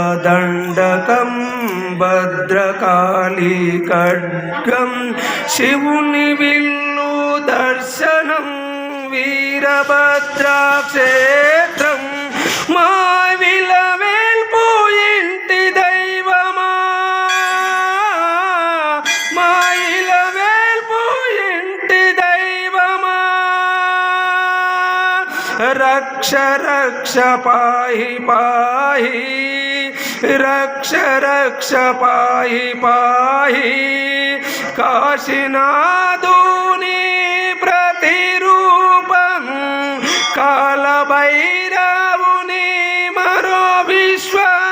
వీరభద్రదండకం భద్రకాళీ ఖడ్గం శివుని విల్లు దర్శనం వీరభద్రా క్షేత్రం మా విలవేల్పు ఇంటి దైవమా మా ఇలవేల్పు ఇంటి దైవమా రక్ష రక్ష పాహి పాహి రక్ష రక్ష పాహి పాహి కాశీనాథుని ప్రతిరూపం కాలభైరవుని మరో విశ్వజ్ఞానం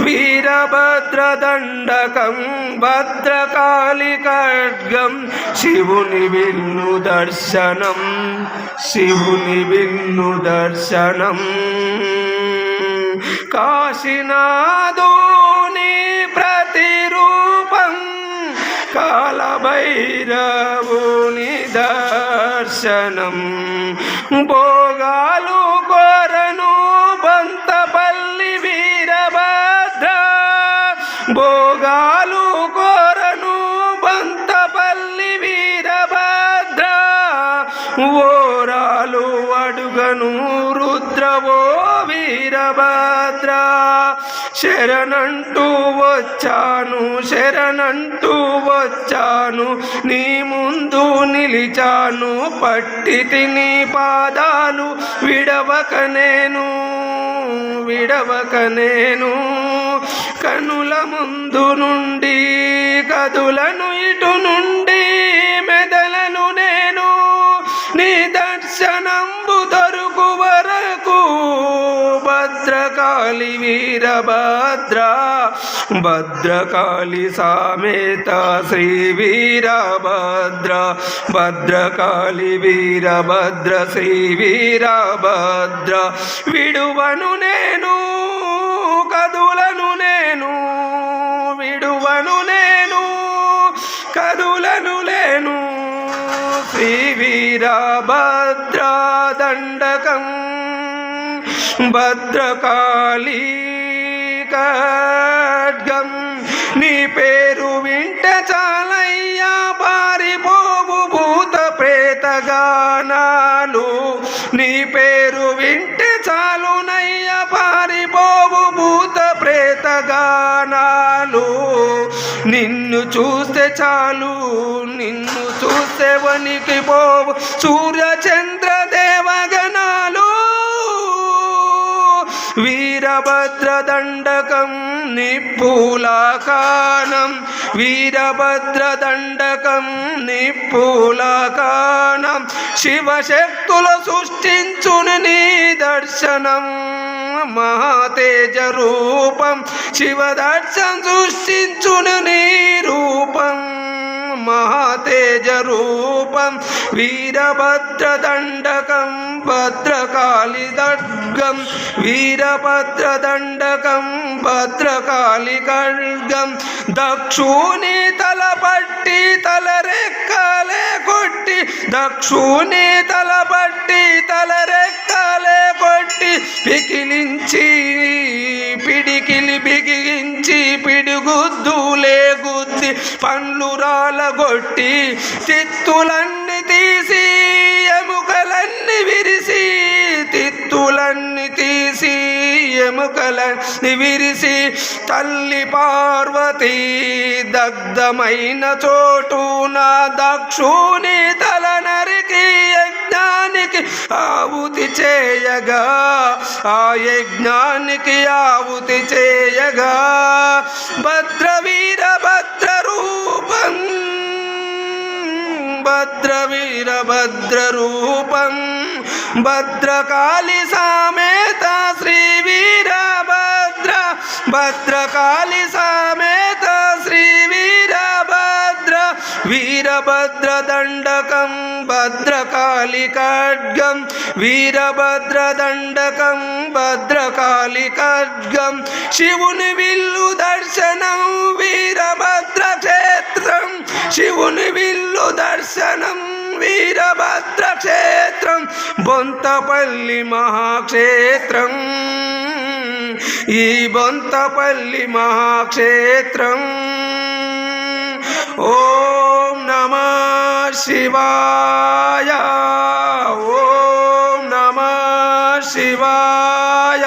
వీరభద్రదండకం భద్రకాళి ఖడ్గం శివుని విల్లు దర్శనం శివుని విల్లు దర్శనం కాశీనాథుని ప్రతిరూపం కాలభైరవుని దర్శనం భోగాలు కోరను బంతపల్లి వీరభద్ర భోగాలు కోరను బంతపల్లి వీరభద్ర ఓరాలు అడుగను రుద్రవో వీరభద్ర శరణంటూ వచ్చాను శరణంటూ వచ్చాను నీ ముందు నిలిచాను పట్టి తిని పాదాలు విడవక నేను కనుల ముందు నుండి కదులను ఇటు నుండి మెదలను నేను నీ దర్శనంబు దొరుకు వరకు భద్రకాళి వీరభద్ర భద్రకాళి సామేత శ్రీ వీరభద్ర భద్రకాళి వీరభద్ర శ్రీ వీరభద్ర విడువను నేను కదులను నేను విడువను నేను కదులను లేను శ్రీ వీరభద్ర దండకం భద్రకాళీ ఖడ్గం నీ పేరు వింటే చాలయ్యా పారిపోవు భూత ప్రేతగానాలు నీ పేరు వింటే చాలునయ్యా పారిపోవు భూత ప్రేతగానాలు నిన్ను చూస్తే చాలు నిన్ను చూస్తే వనికి పోవు సూర్య చంద్ర దేవగణాలు వీరభద్రదండకం నిప్పులాకానం వీరభద్రదండకం నిప్పులాకానం శివశక్తులు సృష్టించును నీ దర్శనం మహాతేజ రూపం శివదర్శనం సృష్టించును నీ రూపం మహాతేజ రూపం వీరభద్రదండకం భద్రకాళి ఖడ్గం వీరభద్రదండకం భద్రకాళి ఖడ్గం దక్షుని తలపట్టి తలరెక్కలే కొట్టి దక్షుని తలపట్టి తలరెక్కలే కొట్టి పికిలించి పిడికిలి బిగించి పిడిగుద్దులే గుద్ది పండ్లు రాలగొట్టి తిత్తులన్నీ తీసి ఎముకలన్నీ విరిసి తిత్తులన్నీ తీసి ఎముకలన్నీ విరిసి తల్లి పార్వతి దగ్ధమైన చోటున దక్షుని తల నరికి యజ్ఞానికి ఆవుతి చేయగా ఆ యజ్ఞానికి ఆవుతి చేయగా భద్ర వీరభద్ర రూపం భద్ర వీరభద్ర రూపం భద్రకాళి సామేత శ్రీ వీరభద్ర భద్రకాళి సామేత శ్రీ వీరభద్ర వీరభద్రదండకం భద్రకాళి ఖడ్గం వీరభద్రదండకం భద్రకాళి ఖడ్గం శివుని విల్లు దర్శనం వీరభద్ర క్షేత్రం శివుని విల్లు దర్శనం వీరభద్ర క్షేత్రం బొంతపల్లి మహాక్షేత్రం ఈ బొంతపల్లి మహాక్షేత్రం ఓం నమః శివాయ ఓం నమః శివాయ